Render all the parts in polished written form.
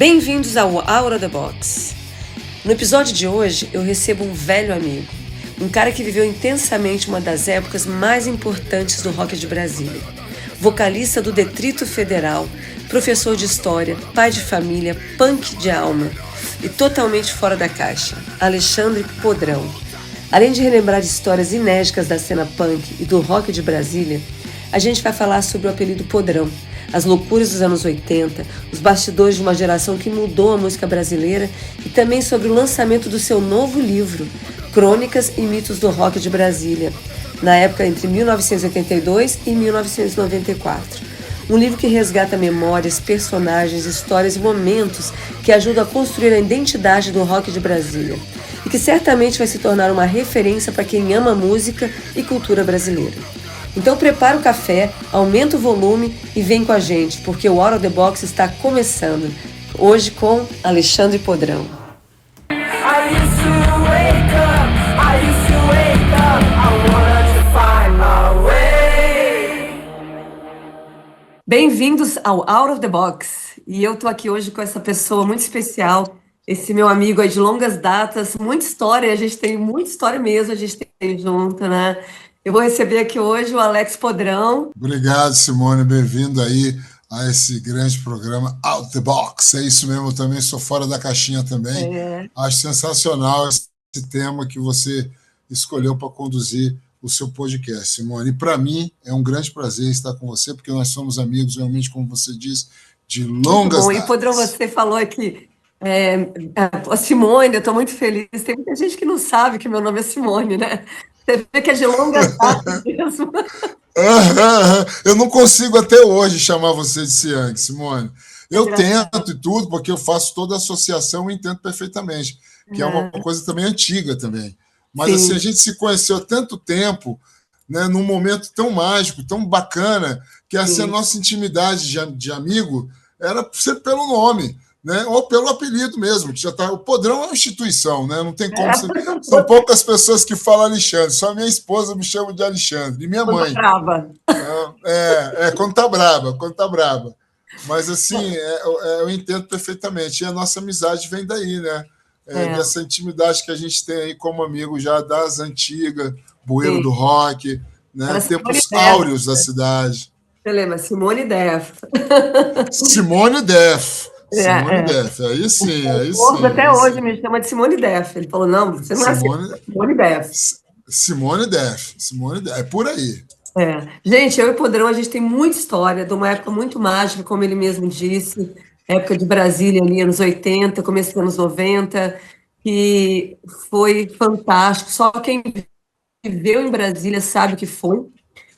Bem-vindos ao Out of the Box. No episódio de hoje, eu recebo um velho amigo, um cara que viveu intensamente uma das épocas mais importantes do rock de Brasília. Vocalista do Detrito Federal, professor de história, pai de família, punk de alma e totalmente fora da caixa, Alexandre Podrão. Além de relembrar histórias inéditas da cena punk e do rock de Brasília, a gente vai falar sobre o apelido Podrão, as loucuras dos anos 80, os bastidores de uma geração que mudou a música brasileira e também sobre o lançamento do seu novo livro, Crônicas e Mitos do Rock de Brasília, na época entre 1982 e 1994. Um livro que resgata memórias, personagens, histórias e momentos que ajudam a construir a identidade do rock de Brasília e que certamente vai se tornar uma referência para quem ama música e cultura brasileira. Então prepara o café, aumenta o volume e vem com a gente, porque o Out of the Box está começando. Hoje com Alexandre Podrão. Bem-vindos ao Out of the Box. E eu tô aqui hoje com essa pessoa muito especial, esse meu amigo aí de longas datas, muita história, a gente tem muita história mesmo, a gente tem junto, né? Eu vou receber aqui hoje o Alex Podrão. Obrigado, Simone. Bem-vindo aí a esse grande programa Out the Box. É isso mesmo, eu também sou fora da caixinha também. Acho sensacional esse tema que você escolheu para conduzir o seu podcast, Simone. E para mim é um grande prazer estar com você, porque nós somos amigos, realmente, como você diz, de longas datas. E Podrão, você falou aqui, a Simone, eu estou muito feliz. Tem muita gente que não sabe que meu nome é Simone, né? Você vê que é de longas datas mesmo. Eu não consigo até hoje chamar você de Ciang, Simone. Eu tento e tudo, porque eu faço toda a associação e entendo perfeitamente, que é uma coisa também antiga também. Mas assim, a gente se conheceu há tanto tempo, né, num momento tão mágico, tão bacana, que assim, a nossa intimidade de amigo era sempre pelo nome, né, ou pelo apelido mesmo, que já tá. O Podrão é uma instituição, né? Não tem como. São poucas pessoas que falam Alexandre. Só minha esposa me chama de Alexandre. E minha mãe. Quando tá brava. Quando tá brava. Mas assim, eu entendo perfeitamente. E a nossa amizade vem daí, né? Dessa intimidade que a gente tem aí como amigo já das antigas, bueiro do rock, né? Tempos áureos da cidade. Você lembra? Simone Def. Simone Def. Simone Def, aí sim. Até hoje me chama de Simone Def. Ele falou, não, você não é Simone Def. Simone Def, é por aí. Gente, eu e o Podrão, a gente tem muita história de uma época muito mágica, como ele mesmo disse, época de Brasília ali, anos 80, começo dos anos 90, que foi fantástico. Só quem viveu em Brasília sabe o que foi.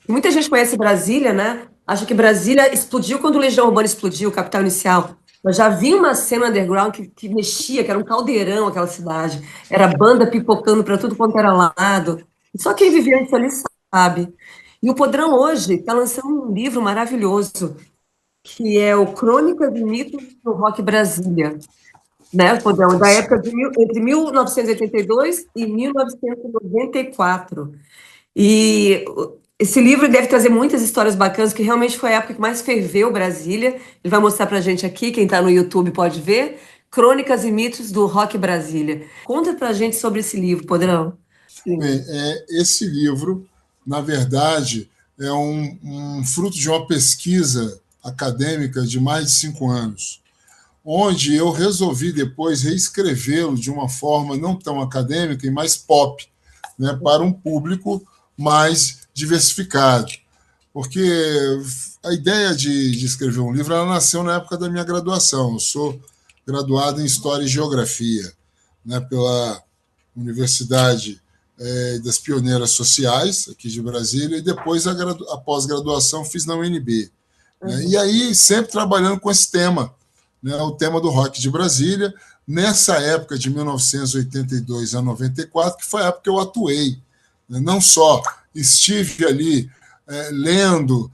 Muita gente conhece Brasília, né? Acha que Brasília explodiu quando o Legião Urbana explodiu, o Capital Inicial. Eu já vi uma cena underground que mexia, que era um caldeirão aquela cidade. Era banda pipocando para tudo quanto era lado. Só quem vivia isso ali sabe. E o Podrão hoje está lançando um livro maravilhoso, que é o Crônicas e Mitos do Rock Brasília. Né, Podrão? Da época entre 1982 e 1994. E esse livro deve trazer muitas histórias bacanas, que realmente foi a época que mais ferveu Brasília. Ele vai mostrar pra gente aqui, quem tá no YouTube pode ver. Crônicas e Mitos do Rock Brasília. Conta pra gente sobre esse livro, Podrão. Bem, esse livro, na verdade, é um fruto de uma pesquisa acadêmica de mais de 5 anos, onde eu resolvi depois reescrevê-lo de uma forma não tão acadêmica e mais pop, né, para um público mais diversificado. Porque a ideia de escrever um livro ela nasceu na época da minha graduação. Eu sou graduado em História e Geografia, né, pela Universidade das Pioneiras Sociais, aqui de Brasília, e depois a pós-graduação fiz na UNB. Né, e aí sempre trabalhando com esse tema, né, o tema do rock de Brasília, nessa época de 1982 a 94, que foi a época que eu atuei. Não só estive ali lendo,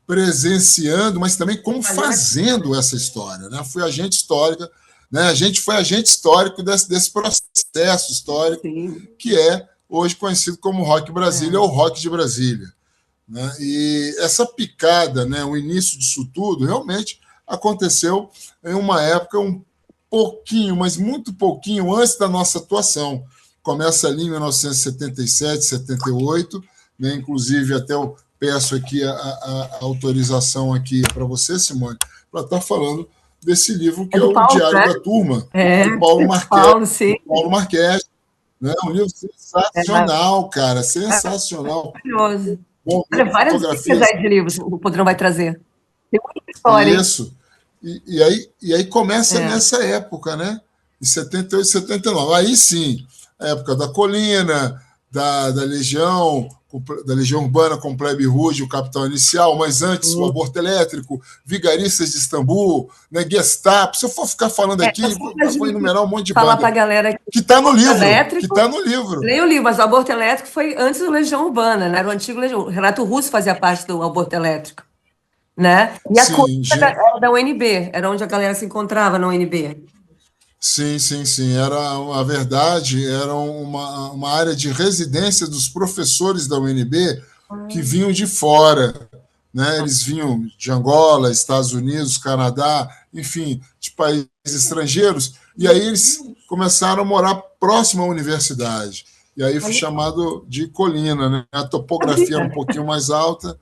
presenciando, mas também como fazendo essa história. Né? Fui agente histórico, né? A gente foi agente histórico desse processo histórico, sim, que é hoje conhecido como Rock Brasília ou Rock de Brasília. Né? E essa picada, né, o início disso tudo, realmente aconteceu em uma época um pouquinho, mas muito pouquinho antes da nossa atuação. Começa ali em 1977, 78, né? Inclusive até eu peço aqui a autorização aqui para você, Simone, para estar falando desse livro que É é do o Paulo, Diário né? da Turma, É, do Paulo Marques, Paulo, sim. né? Um livro É sensacional, cara, sensacional. maravilhoso. Bom, Olha, várias dicas fotografias, aí de livros o Podrão vai trazer. Tem muita história, hein? isso. E aí começa É. nessa época, né? Em 78, 79. Aí sim, a época da Colina, da Legião, da Legião Urbana com Plebe Rude, o Capitão Inicial, mas antes o Aborto Elétrico, Vigaristas de Istambul, né, Gestapo. Se eu for ficar falando É, aqui, sempre a vou gente enumerar um monte de falar para a banda. galera que Que está no o aborto livro, que elétrico, está no livro. leia o livro, mas o aborto elétrico foi antes do Legião Urbana, né? Era o antigo Legião. Renato Russo fazia parte do aborto elétrico, né? E a coisa Sim, era da UNB, era onde a galera se encontrava na UNB. sim, sim, sim. Era, a verdade, era uma área de residência dos professores da UNB que vinham de fora, né? Eles vinham de Angola, Estados Unidos, Canadá, enfim, de países estrangeiros, e aí eles começaram a morar próximo à universidade. E aí foi chamado de colina, né? A topografia era um pouquinho mais alta,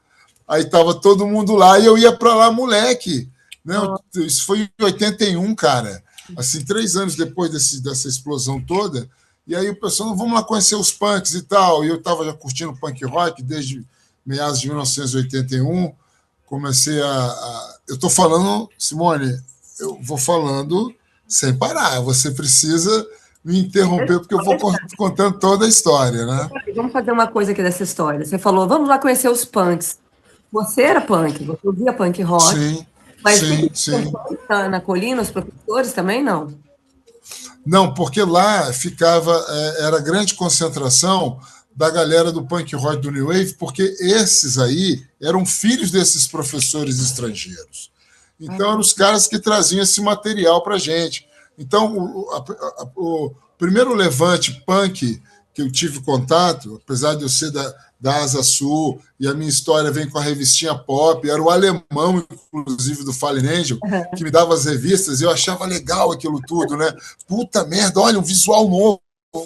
aí estava todo mundo lá e eu ia para lá, moleque. Né? Isso foi em 81, cara. Assim, 3 anos depois dessa explosão toda. E aí o pessoal, vamos lá conhecer os punks e tal. E eu estava já curtindo punk rock desde meados de 1981. Comecei eu estou falando, Simone, eu vou falando sem parar. Você precisa me interromper, porque eu vou contando toda a história, né? Vamos fazer uma coisa aqui dessa história. Você falou, vamos lá conhecer os punks. Você era punk, você ouvia punk rock, Sim, mas tem sim, sim. punk na colina, os professores também não? Não, porque lá ficava, era grande concentração da galera do punk rock do New Wave, porque esses aí eram filhos desses professores estrangeiros. Então, eram os caras que traziam esse material para a gente. Então, o primeiro levante punk que eu tive contato, apesar de eu ser da Asa Sul, e a minha história vem com a revistinha Pop, era o alemão, inclusive, do Fallen Angel, que me dava as revistas, e eu achava legal aquilo tudo, né? Puta merda, olha, um visual novo.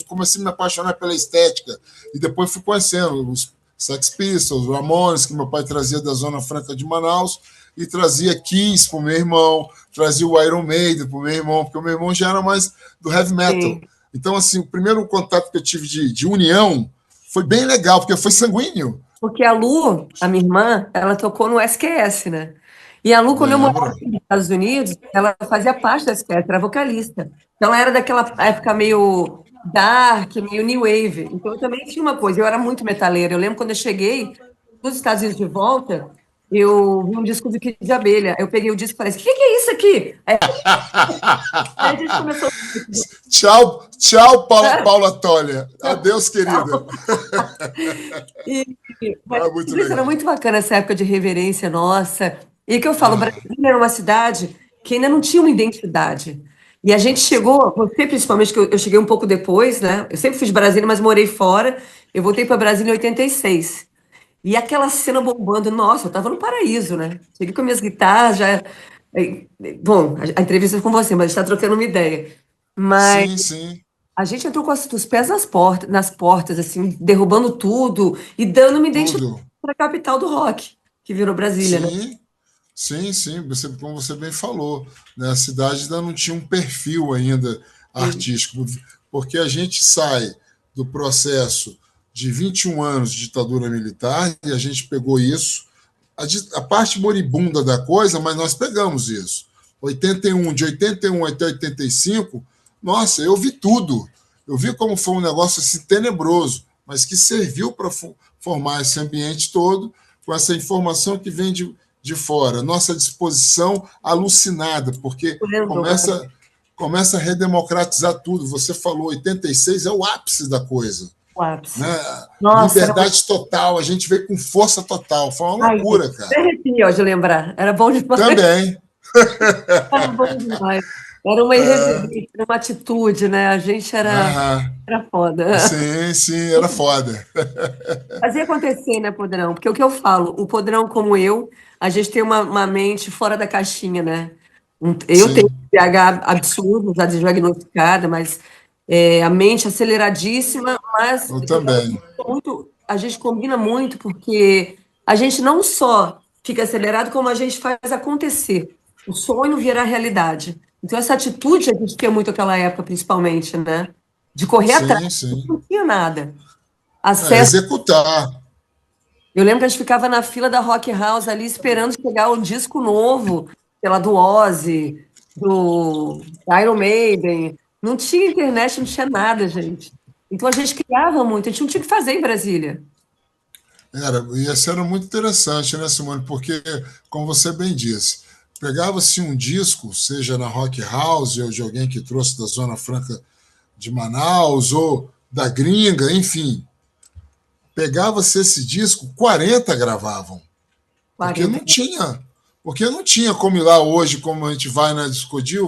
Comecei a me apaixonar pela estética. E depois fui conhecendo os Sex Pistols, Ramones, que meu pai trazia da Zona Franca de Manaus, e trazia Kiss para o meu irmão, trazia o Iron Maiden para o meu irmão, porque o meu irmão já era mais do heavy metal. Sim. Então, assim, o primeiro contato que eu tive de união foi bem legal, porque foi sanguíneo. Porque a Lu, a minha irmã, ela tocou no SQS, né? E a Lu, quando eu morava Lembra? nos Estados Unidos, ela fazia parte do SQS, era vocalista. Então ela era daquela época meio dark, meio new wave. Então eu também tinha uma coisa, eu era muito metaleira. Eu lembro quando eu cheguei dos Estados Unidos de volta, eu vi um disco do Kid de Abelha. Eu peguei o disco e falei, o que é isso aqui? Aí a gente começou. Tchau, tchau, Paula Toller. Adeus, querida. Mas Muito isso era legal. muito bacana, essa época de reverência nossa. E que eu falo, Brasília era uma cidade que ainda não tinha uma identidade. E a gente chegou, você principalmente, que eu cheguei um pouco depois, né? Eu sempre fui de Brasília, mas morei fora. Eu voltei para Brasília em 86. E aquela cena bombando, nossa, eu estava no paraíso, né? Cheguei com minhas guitarras, já. Bom, a entrevista é com você, mas a gente está trocando uma ideia. Mas Sim, sim. a gente entrou com os pés nas portas, assim, derrubando tudo e dando uma identidade Tudo. para a capital do rock, que virou Brasília, né? Sim, sim, sim. Como você bem falou, né? A cidade ainda não tinha um perfil ainda Sim. artístico, porque a gente sai do processo de 21 anos de ditadura militar e a gente pegou isso, a parte moribunda da coisa, mas nós pegamos isso. 81, de 81 até 85, nossa, eu vi tudo. Eu vi como foi um negócio assim tenebroso, mas que serviu para formar esse ambiente todo com essa informação que vem de fora. Nossa disposição alucinada, porque Lembro, começa a redemocratizar tudo. Você falou, 86 é o ápice da coisa. o ápice. Né? Nossa, era muito... Liberdade total, a gente veio com força total. Foi uma Ai, loucura, me cara. arrepio, ó, de lembrar. Era bom demais. Também. Era bom demais. Era uma irreverência, era uma atitude, né? A gente Aham. era foda. Sim, sim, era foda. Fazia acontecer, né, Podrão? Porque o que eu falo, o Podrão como eu, a gente tem uma mente fora da caixinha, né? Eu tenho Sim, TDAH absurdo, já diagnosticada, mas a mente aceleradíssima, mas eu também. a gente combina muito, porque a gente não só fica acelerado, como a gente faz acontecer. O sonho virar realidade. Então, essa atitude a gente tinha muito naquela época, principalmente, né? De correr atrás, Sim, sim. não tinha nada. É, Acesso. executar. Eu lembro que a gente ficava na fila da Rock House ali esperando chegar o disco novo, sei lá, do Ozzy, do Iron Maiden. Não tinha internet, não tinha nada, gente. Então a gente criava muito, a gente não tinha o que fazer em Brasília. E isso era muito interessante, né, Simone? Porque, como você bem disse, pegava-se um disco, seja na Rock House ou de alguém que trouxe da Zona Franca de Manaus ou da gringa, enfim, pegava-se esse disco, 40 gravavam, porque 40. não tinha. Porque não tinha como ir lá hoje, como a gente vai na Discodil,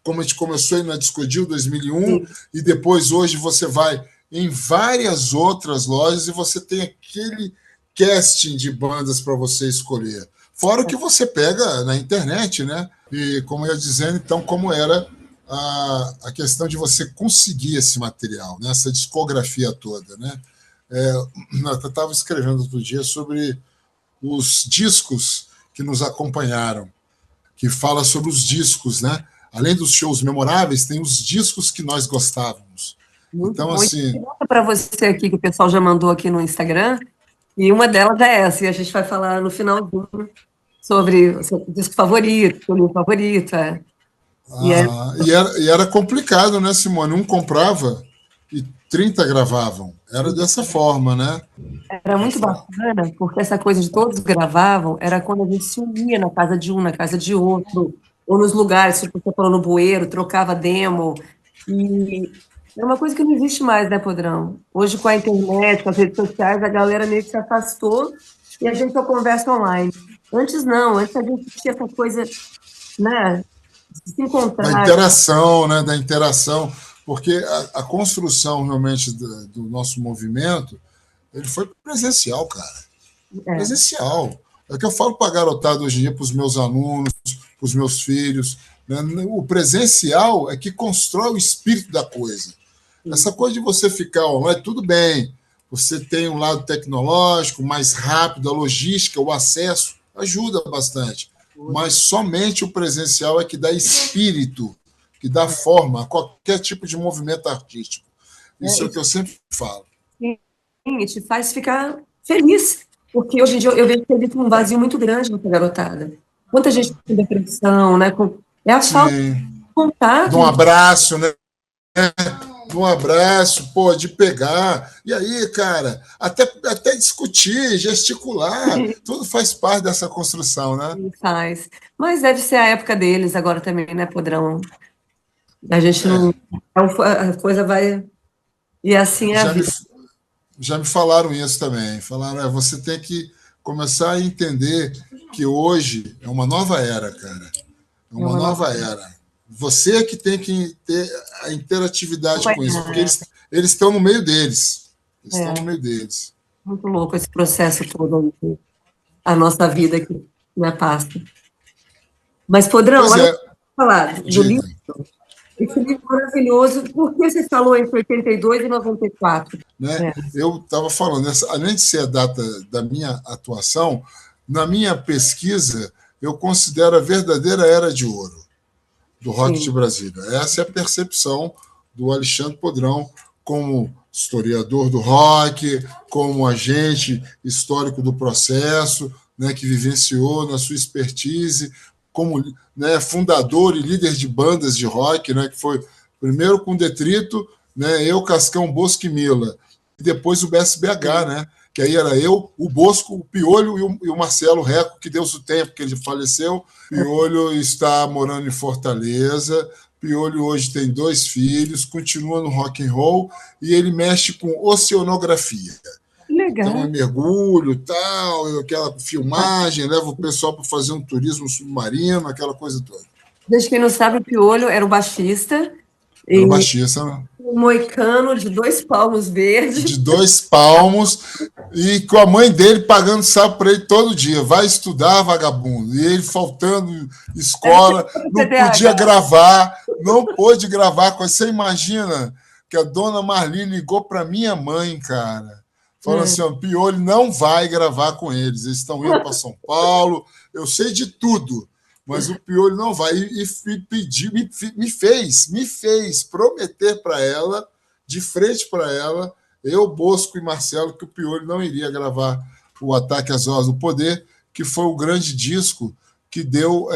como a gente começou a ir na Discodil 2001, Sim. e depois hoje você vai em várias outras lojas e você tem aquele casting de bandas para você escolher. Fora o que você pega na internet, né? E como eu ia dizendo, então, como era a questão de você conseguir esse material, né? Essa discografia toda, né? Eu estava escrevendo outro dia sobre os discos que nos acompanharam, que fala sobre os discos, né? Além dos shows memoráveis, tem os discos que nós gostávamos. Muito Então, bom. E assim, pergunta para você aqui, que o pessoal já mandou aqui no Instagram, e uma delas é essa, e a gente vai falar no finalzinho sobre o seu disco favorito, seu livro favorito. E é, e era complicado, né, Simone? Um comprava e 30 gravavam. Era dessa forma, né? era Pode muito falar. bacana, porque essa coisa de todos gravavam era quando a gente se unia na casa de um, na casa de outro, ou nos lugares, tipo, você falou no bueiro, trocava demo. E é uma coisa que não existe mais, né, Podrão? Hoje, com a internet, com as redes sociais, a galera meio que se afastou e a gente só conversa online. Antes não, antes a gente tinha essa coisa, né, de se Da encontrar. interação, né? Da interação. Porque a construção realmente do nosso movimento, ele foi presencial, cara. É, Presencial. É o que eu falo para a garotada hoje em dia, para os meus alunos, para os meus filhos. Né? O presencial é que constrói o espírito da coisa. Essa coisa de você ficar online, tudo bem. Você tem um lado tecnológico, mais rápido, a logística, o acesso, ajuda bastante. Mas somente o presencial é que dá espírito, que dá forma a qualquer tipo de movimento artístico. Isso é o que eu sempre falo. e te faz ficar feliz. Porque hoje em dia eu vejo que existe um vazio muito grande nessa garotada. Quanta gente com depressão, né? É a falta de Sim. De contato. um abraço, né? De um abraço, pô, de pegar. E aí, cara, até discutir, gesticular, tudo faz parte dessa construção, né? Faz. Mas deve ser a época deles agora também, né, Podrão? A gente não. É, A coisa vai. E assim é a já me, vida. já me falaram isso também. Falaram, você tem que começar a entender que hoje é uma nova era, cara. É É uma uma nova nova era. Você que tem que ter a interatividade com isso, porque companhia. eles estão no meio deles. Eles estão no É, meio deles. muito louco esse processo todo, a nossa vida que né, passa. Mas, Podrão, Pois olha, é, eu vou falar do diga. livro. Esse livro maravilhoso. Por que você falou entre 82 e 94? Né? É, Eu estava falando, além de ser a data da minha atuação, na minha pesquisa, eu considero a verdadeira era de ouro do rock de sim. Brasília. Essa é a percepção do Alexandre Podrão como historiador do rock, como agente histórico do processo, né, que vivenciou na sua expertise, como, né, fundador e líder de bandas de rock, né, que foi primeiro com Detrito, né, eu, Cascão, Bosco e Mila, e depois o BSBH, né, que aí era eu, o Bosco, o Piolho e o Marcelo Reco, que Deus o tenha, porque ele faleceu. Piolho está morando em Fortaleza. Piolho hoje tem 2 filhos, continua no rock and roll e ele mexe com oceanografia. Então é Legal. mergulho, tal, aquela filmagem, leva o pessoal para fazer um turismo submarino, aquela coisa toda. Desde quem não sabe, o Piolho era o baixista Era o e baixista, né? Um moicano de 2 palmos verde. de 2 palmos, e com a mãe dele pagando sapo para ele todo dia. Vai estudar, vagabundo. E ele faltando escola, não podia gravar, não pôde gravar. Você imagina que a dona Marli ligou para minha mãe, cara, falando assim: o Piolho não vai gravar com eles. Eles estão indo para São Paulo. Eu sei de tudo, mas o Piolho não vai. E pediu, me fez prometer para ela, de frente para ela, eu, Bosco e Marcelo, que o Piolho não iria gravar o Ataque às Horas do Poder, que foi o grande disco que deu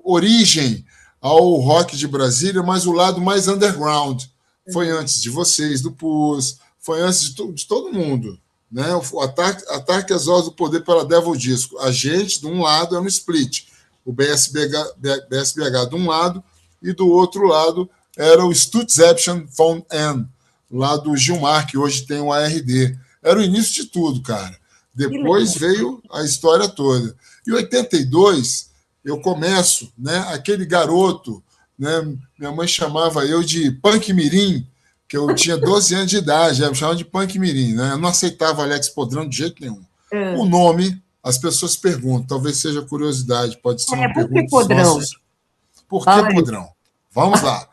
origem ao rock de Brasília, mas o lado mais underground. Foi antes de vocês, do Pus, foi antes de todo mundo. Né? O Ataque às Horas do Poder pela Devil Disco. A gente, de um lado, é no split. O BSBH de um lado, e do outro lado era o Stutzeption von N, lá do Gilmar, que hoje tem o ARD. Era o início de tudo, cara. Depois veio a história toda. Em 82, eu começo, né, aquele garoto, né, minha mãe chamava eu de Punk Mirim, que eu tinha 12 anos de idade, me chamava de Punk Mirim. Né? Eu não aceitava Alex Podrão de jeito nenhum. O nome, as pessoas perguntam, talvez seja curiosidade, pode ser uma pergunta dos nossos. Por que Podrão? Vamos lá.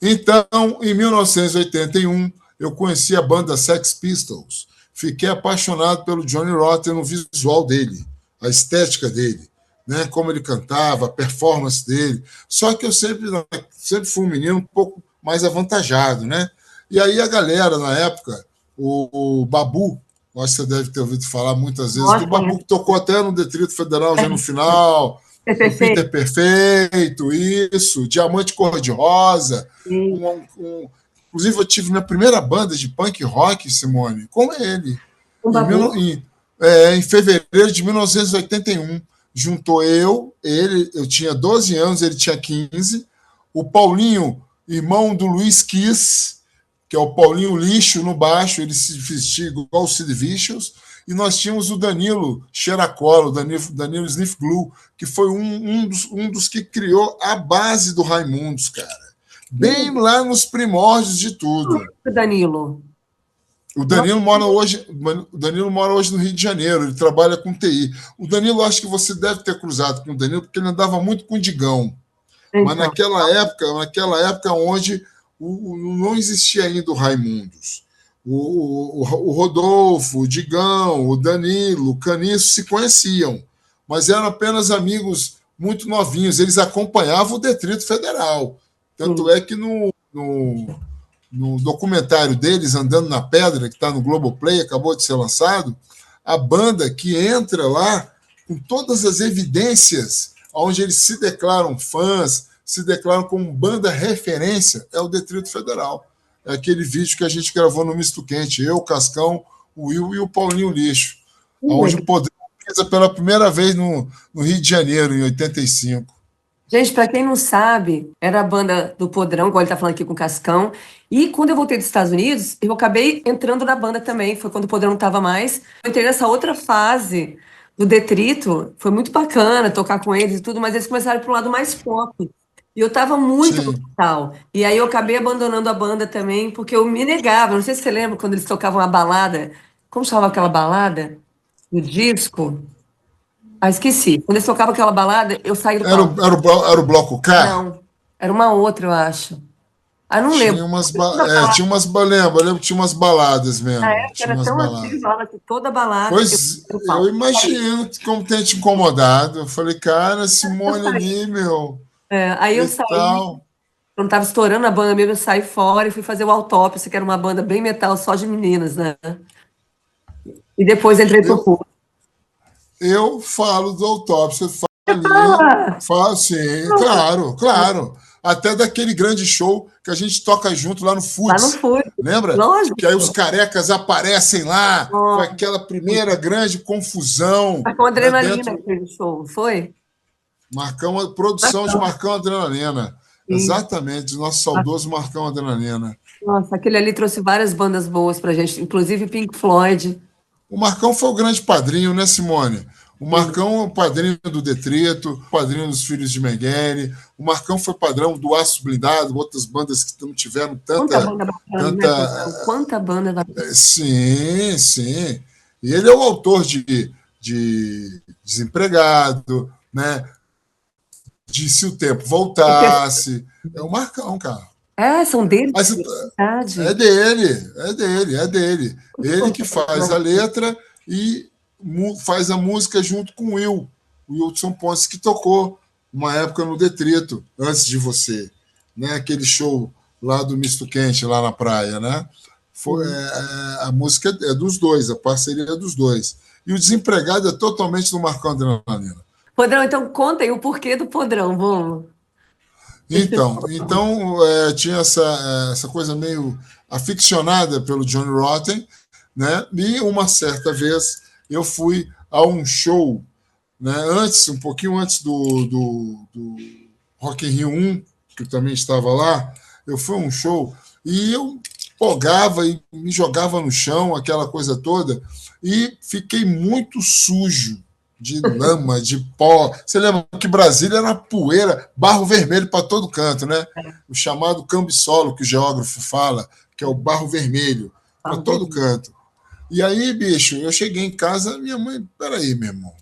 Então, em 1981, eu conheci a banda Sex Pistols. Fiquei apaixonado pelo Johnny Rotten no visual dele, a estética dele, né? Como ele cantava, a performance dele. Só que eu sempre fui um menino um pouco mais avantajado, né? E aí a galera, na época, o Babu, acho que você deve ter ouvido falar muitas vezes, do Babu, que tocou até no Distrito Federal já no final, o Peter Perfeito, isso, Diamante Cor-de-Rosa. Inclusive, eu tive minha primeira banda de punk rock, Simone, com ele. Em fevereiro de 1981. Juntou ele, eu tinha 12 anos, ele tinha 15, o Paulinho, irmão do Luiz Kiss, que é o Paulinho Lixo no baixo, ele se vestia igual o Sid Vicious, e nós tínhamos o Danilo Xeracola, o Danilo Sniff Glue, que foi um dos que criou a base do Raimundos, cara. Bem lá nos primórdios de tudo. O Danilo. O Danilo mora hoje no Rio de Janeiro, ele trabalha com TI. O Danilo, acho que você deve ter cruzado com o Danilo, porque ele andava muito com o Digão. Então. Mas naquela época onde não existia ainda o Raimundos. O Rodolfo, o Digão, o Danilo, o Caniço se conheciam, mas eram apenas amigos muito novinhos. Eles acompanhavam o Distrito Federal. Tanto é que no documentário deles, Andando na Pedra, que está no Globoplay, acabou de ser lançado, a banda que entra lá com todas as evidências onde eles se declaram fãs, se declaram como banda referência, é o Distrito Federal. É aquele vídeo que a gente gravou no Misto Quente, eu, o Cascão, o Will e o Paulinho Lixo, onde o Podrão pisa pela primeira vez no Rio de Janeiro, em 85. Gente, para quem não sabe, era a banda do Podrão, igual ele tá falando aqui com o Cascão. E quando eu voltei dos Estados Unidos, eu acabei entrando na banda também. Foi quando o Podrão não tava mais. Eu entrei nessa outra fase do Detrito. Foi muito bacana tocar com eles e tudo, mas eles começaram para um lado mais pop. E eu tava muito no metal. E aí eu acabei abandonando a banda também, porque eu me negava. Não sei se você lembra quando eles tocavam a balada. Como chamava aquela balada? No disco? Ah, esqueci. Quando eles tocavam aquela balada, eu saí do palco. Era o Bloco K? Não, era uma outra, eu acho. Ah, não lembro. Lembro que tinha umas baladas mesmo. Na época era tão antiga que toda balada... Pois, eu imagino como tem te incomodado. Eu falei, cara, Simone ali, meu... aí eu saí, quando estava estourando a banda mesmo, eu saí fora e fui fazer o Autópsia, que era uma banda bem metal, só de meninas, né? E depois entrei pro público. Eu falo do Autópsia, falo sim, claro. Até daquele grande show que a gente toca junto lá no Futs. Lembra? Lógico. Que aí os carecas aparecem lá, com aquela primeira grande confusão. Com adrenalina aquele show, foi? Produção de Marcão Adrenalina. Sim. Exatamente, nosso saudoso Marcão Adrenalina. Nossa, aquele ali trouxe várias bandas boas pra gente, inclusive Pink Floyd. O Marcão foi o grande padrinho, né, Simone? O Marcão é o padrinho do Detrito, padrinho dos Filhos de Mengele. O Marcão foi padrão do Aço Blindado, outras bandas que não tiveram Quanta tanta. banda bacana, né, tanta Cotão? Quanta banda bacana. sim, sim. E ele é o autor de Desempregado, né? De Se o Tempo Voltasse. É o Marcão, cara. São deles, Mas é verdade. dele, é dele, é dele. Ele que faz a letra e faz a música junto com o Wilson Ponce, que tocou uma época no Detrito, antes de você. Né? Aquele show lá do Misto Quente, lá na praia, né? A música é dos dois, a parceria é dos dois. E o Desempregado é totalmente do Marcão Adrenalina. Podrão, então conta aí o porquê do podrão, vamos. Tinha essa coisa meio aficionada pelo Johnny Rotten, né? E uma certa vez eu fui a um show, né? Um pouquinho antes do Rock in Rio 1, que eu também estava lá, eu fui a um show e eu pogava e me jogava no chão, aquela coisa toda, e fiquei muito sujo de lama, de pó. Você lembra que Brasília era poeira, barro vermelho para todo canto, né? O chamado cambissolo, que o geógrafo fala, que é o barro vermelho, para todo canto. E aí, bicho, eu cheguei em casa, minha mãe, peraí, meu irmão,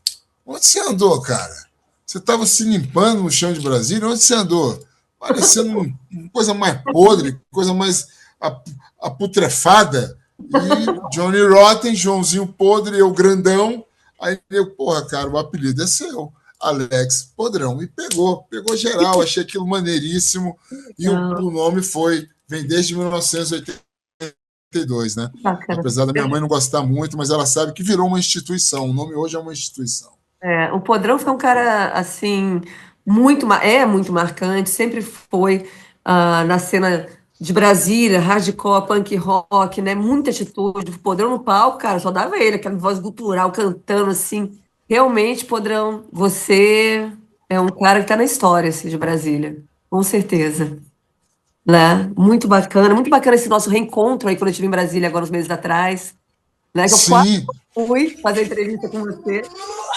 onde você andou, cara? Você estava se limpando no chão de Brasília? Onde você andou? Parecendo uma coisa mais podre, coisa mais aputrefada. E Johnny Rotten, Joãozinho Podre, eu grandão. Aí eu, porra, cara, o apelido é seu. Alex Podrão. E pegou geral, achei aquilo maneiríssimo. E o nome vem desde 1982, né? Bacana. Apesar da minha mãe não gostar muito, mas ela sabe que virou uma instituição. O nome hoje é uma instituição. O Podrão foi um cara, assim, muito marcante, sempre foi na cena de Brasília, hardcore, punk rock, né? Muita atitude. O Podrão no palco, cara, só dava ele, aquela voz gutural, cantando, assim. Realmente, Podrão, você é um cara que tá na história, assim, de Brasília. Com certeza. Né? Muito bacana esse nosso reencontro aí, quando eu estive em Brasília agora uns meses atrás. Né? Que eu quase Sim, fui fazer entrevista com você.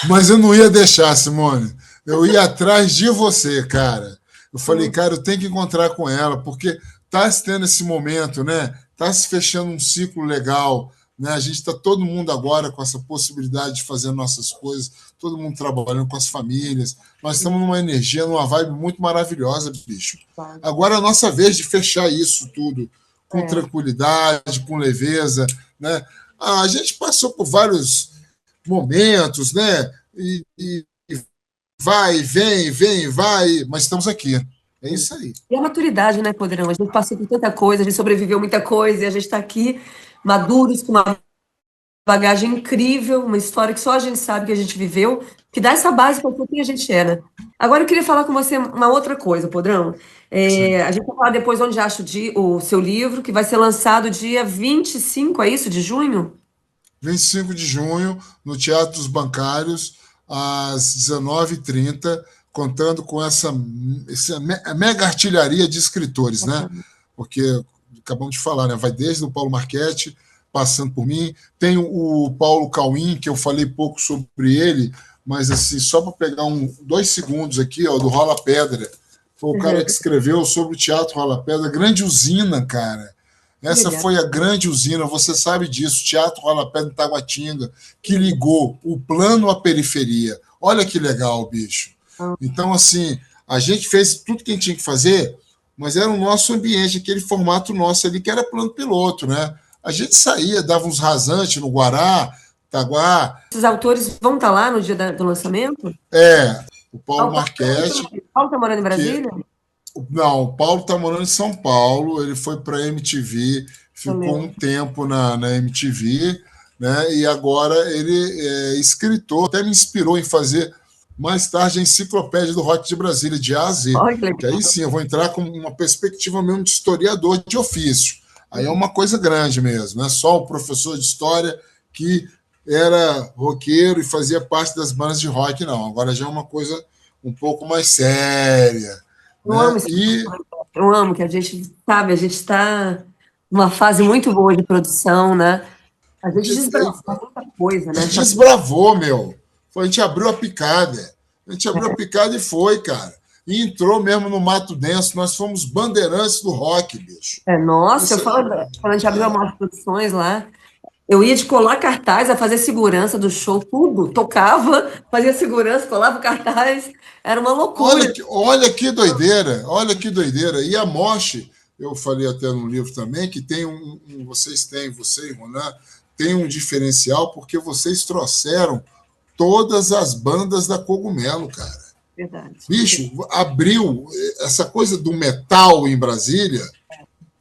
mas eu não ia deixar, Simone. Eu ia atrás de você, cara. Eu falei, cara, eu tenho que encontrar com ela, porque tá se tendo esse momento, né? Tá se fechando um ciclo legal, né? A gente está todo mundo agora com essa possibilidade de fazer nossas coisas, todo mundo trabalhando com as famílias. Nós estamos numa energia, numa vibe muito maravilhosa, bicho. Agora é a nossa vez de fechar isso tudo com tranquilidade, com leveza, né? A gente passou por vários momentos, né? E vai, vem, vai, mas estamos aqui. É isso aí. E a maturidade, né, Podrão? A gente passou por tanta coisa, a gente sobreviveu muita coisa, e a gente está aqui, maduros, com uma bagagem incrível, uma história que só a gente sabe que a gente viveu, que dá essa base para quem a gente era. Agora eu queria falar com você uma outra coisa, Podrão. A gente vai falar depois onde acha o seu livro, que vai ser lançado dia 25, é isso, de junho? 25 de junho, no Teatro dos Bancários, às 19h30, contando com essa mega artilharia de escritores, né? Porque, acabamos de falar, né? Vai desde o Paulo Marchetti, passando por mim. Tem o Paulo Cauim, que eu falei pouco sobre ele, mas assim, só para pegar 2 segundos aqui, ó, do Rola Pedra. Foi o cara que escreveu sobre o Teatro Rola Pedra, grande usina, cara. Essa foi a grande usina, você sabe disso, Teatro Rola Pedra em Taguatinga, que ligou o plano à periferia. Olha que legal, bicho. Então, assim, a gente fez tudo que a gente tinha que fazer, mas era o nosso ambiente, aquele formato nosso ali, que era plano piloto, né? A gente saía, dava uns rasantes no Guará, Taguá. Esses autores vão estar lá no dia do lançamento? O Paulo Marchetti. O Paulo está morando em Brasília? Não, o Paulo está morando em São Paulo, ele foi para a MTV, ficou um tempo na MTV, né? E agora ele é escritor, até me inspirou em fazer mais tarde a enciclopédia do rock de Brasília, de A a Z. Que aí sim eu vou entrar com uma perspectiva mesmo de historiador de ofício. Aí é uma coisa grande mesmo, não é só o professor de história que era roqueiro e fazia parte das bandas de rock, não. Agora já é uma coisa um pouco mais séria. Eu amo que a gente, sabe, a gente está numa fase muito boa de produção, né? A gente desbravou muita coisa, né? Desbravou, meu. Pô, a gente abriu a picada. A gente abriu a picada e foi, cara. E entrou mesmo no Mato Denso. Nós fomos bandeirantes do rock, bicho. Nossa, Isso, quando a gente abriu a Maior Produções lá, eu ia de colar cartaz, a fazer segurança do show, tudo. Tocava, fazia segurança, colava o cartaz. Era uma loucura. olha que doideira, olha que doideira. E a Moche, eu falei até no livro também, que tem você e Ronan, tem um diferencial, porque vocês trouxeram todas as bandas da Cogumelo, cara. Verdade. Bicho, abriu essa coisa do metal em Brasília,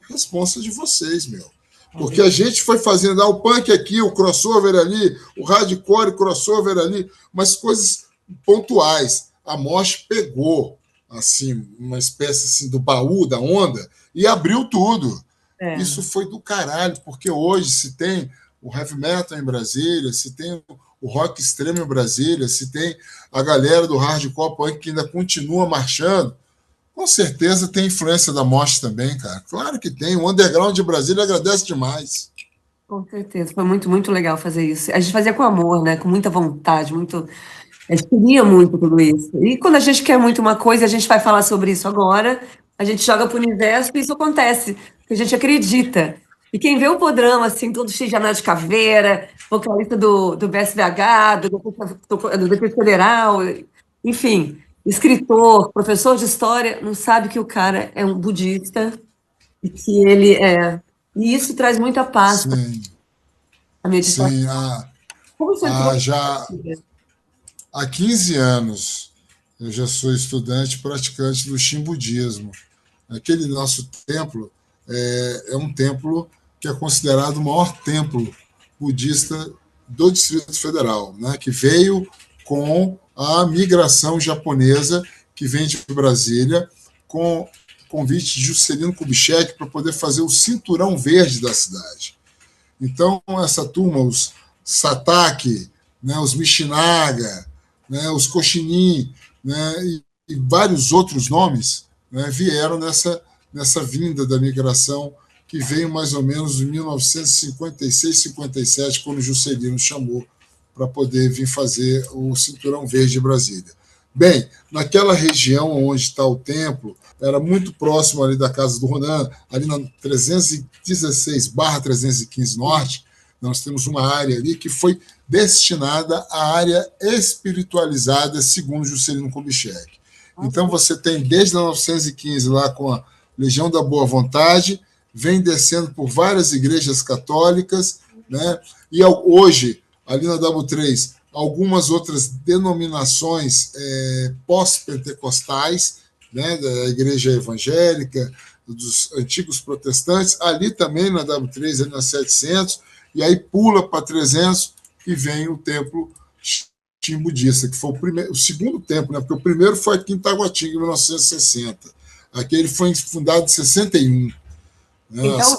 responsa de vocês, meu. Porque a gente foi fazendo o punk aqui, o crossover ali, o hardcore crossover ali, umas coisas pontuais. A Mosh pegou assim uma espécie assim do baú da onda e abriu tudo. Isso foi do caralho, porque hoje se tem o heavy metal em Brasília, se tem o rock extremo em Brasília, se tem a galera do hardcore punk que ainda continua marchando, com certeza tem influência da Mosh também, cara. Claro que tem. O underground de Brasília agradece demais. Com certeza. Foi muito, muito legal fazer isso. A gente fazia com amor, né? Com muita vontade, muito. A gente queria muito tudo isso. E quando a gente quer muito uma coisa, a gente vai falar sobre isso agora, a gente joga para o universo e isso acontece, porque a gente acredita. E quem vê o Podrama, assim, todo cheio de anel de caveira, vocalista do BSVH, do DP Federal, enfim, escritor, professor de história, não sabe que o cara é um budista e que ele é. E isso traz muita paz para Sim, a meditação. sim. Como você entrou? Há 15 anos eu já sou estudante praticante do Shinbudismo. Aquele nosso templo é um templo que é considerado o maior templo budista do Distrito Federal, né, que veio com a migração japonesa que vem de Brasília, com convite de Juscelino Kubitschek para poder fazer o cinturão verde da cidade. Então, essa turma, os Satake, né, os Michinaga, né, os Cochinin, né, e vários outros nomes, né, vieram nessa vinda da migração que veio mais ou menos em 1956, 57, quando o Juscelino chamou para poder vir fazer o Cinturão Verde de Brasília. Bem, naquela região onde está o templo, era muito próximo ali da casa do Ronan, ali na 316/315 Norte, nós temos uma área ali que foi destinada à área espiritualizada, segundo Juscelino Kubitschek. Então, você tem desde 1915 lá com a Legião da Boa Vontade, vem descendo por várias igrejas católicas, né? E hoje, ali na W3, algumas outras denominações pós-pentecostais, né, da igreja evangélica, dos antigos protestantes, ali também na W3, ali na 700, e aí pula para 300 e vem o templo Shinbudista, que foi o segundo templo, né, porque o primeiro foi aqui em Taguatinga, em 1960. Aquele foi fundado em 61. Então,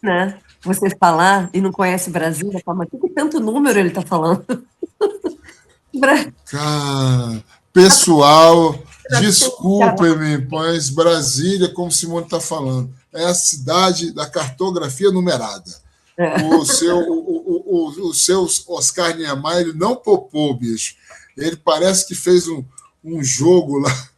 né, você falar e não conhece Brasília, fala, mas que tanto número ele está falando? Cara, pessoal, desculpem-me, mas Brasília, como Simone está falando, é a cidade da cartografia numerada. O seu Oscar Niemeyer, ele não popou, bicho. Ele parece que fez um jogo lá.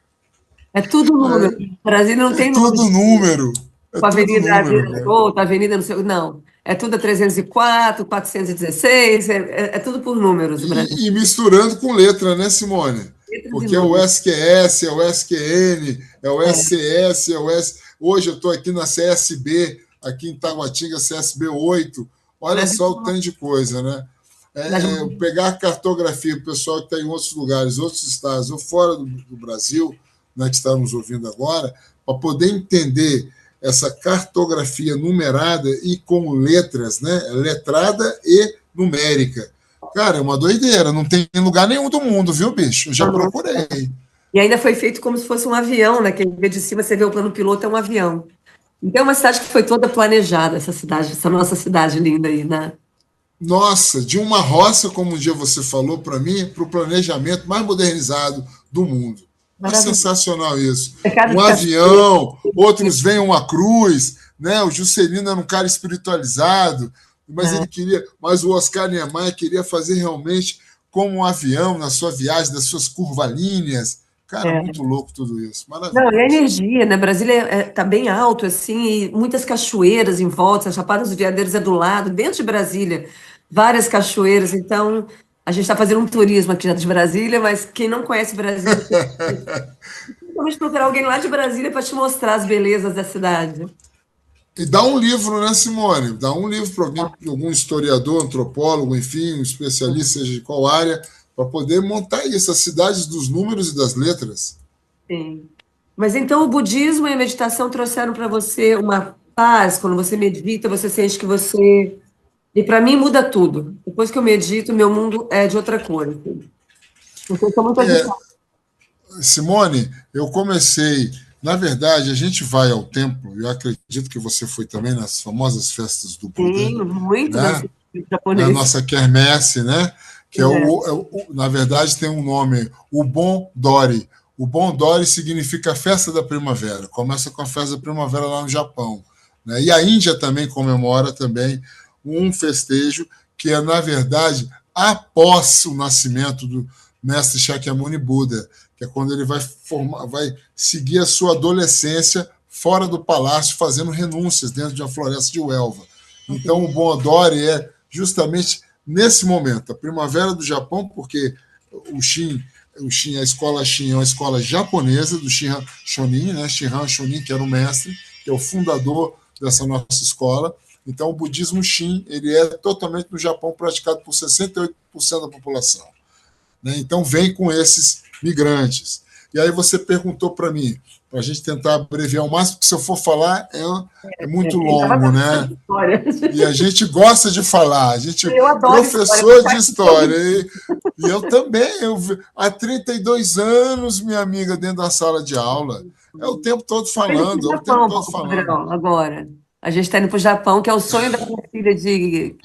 É tudo número. Brasília não tem número. Tudo número. A Avenida Outra, Avenida não sei. Não. É tudo a 304, 416, é tudo por números. E misturando com letra, né, Simone? Porque é o SQS, é o SQN, é o SCS, é o S. Hoje eu estou aqui na CSB, aqui em Taguatinga, CSB 8. Olha só o tanto de coisa, né? Pegar a cartografia do pessoal que está em outros lugares, outros estados, ou fora do Brasil, né, que estamos ouvindo agora, para poder entender essa cartografia numerada e com letras, né? Letrada e numérica. Cara, é uma doideira. Não tem lugar nenhum do mundo, viu, bicho? Eu já procurei. E ainda foi feito como se fosse um avião, né? Que vê de cima, você vê o plano piloto, é um avião. Então é uma cidade que foi toda planejada, essa nossa cidade linda aí, né? Nossa, de uma roça, como um dia você falou para mim, para o planejamento mais modernizado do mundo. É sensacional isso. Um avião, outros veem uma cruz, né? O Juscelino era um cara espiritualizado, mas ele queria, mas o Oscar Niemeyer queria fazer realmente como um avião na sua viagem, das suas curvilíneas. Cara, É. muito louco tudo isso. Não, e a Maravilhoso. energia, né? Brasília tá bem alto, assim, e muitas cachoeiras em volta, a Chapada dos Veadeiros é do lado, dentro de Brasília, várias cachoeiras. Então, a gente está fazendo um turismo aqui de Brasília, mas quem não conhece Brasília, principalmente procurar alguém lá de Brasília para te mostrar as belezas da cidade. E dá um livro, né, Simone? Dá um livro para alguém, algum historiador, antropólogo, enfim, um especialista, seja de qual área, para poder montar isso, as cidades dos números e das letras. Sim. Mas então o budismo e a meditação trouxeram para você uma paz, quando você medita, você sente que você. E para mim muda tudo. Depois que eu medito, meu mundo é de outra cor, assim. Porque eu sou muito É, agitada. Simone, eu comecei. Na verdade, a gente vai ao templo, eu acredito que você foi também nas famosas festas do Buda, Sim, muito na né? cultura Na japonesa. nossa quermesse, né? Que É. na verdade, tem um nome, o Bon Dori. O Bon Dori significa festa da primavera. Começa com a festa da primavera lá no Japão, né? E a Índia também comemora também um festejo que é, na verdade, após o nascimento do mestre Shakyamuni Buda, que é quando ele vai seguir a sua adolescência fora do palácio, fazendo renúncias dentro de uma floresta de uelva. Então, o Bon Odori é justamente nesse momento, a primavera do Japão, porque a escola Shin é uma escola japonesa do Shihan Shonin, né? Shihan Shonin, que era o mestre, que é o fundador dessa nossa escola. Então, o budismo Shin ele é totalmente no Japão praticado por 68% da população, né? Então, vem com esses migrantes. E aí você perguntou para mim, para a gente tentar abreviar o máximo, porque se eu for falar é muito Ainda mais longo, essa né? história. E a gente gosta de falar, a gente Eu adoro história. professor de história, e eu também, há 32 anos, minha amiga, dentro da sala de aula, é o tempo todo Tô indo para o falando, é o tempo Japão, todo Paulo falando. Padrão, agora. A gente está indo para o Japão, que é o sonho da minha filha de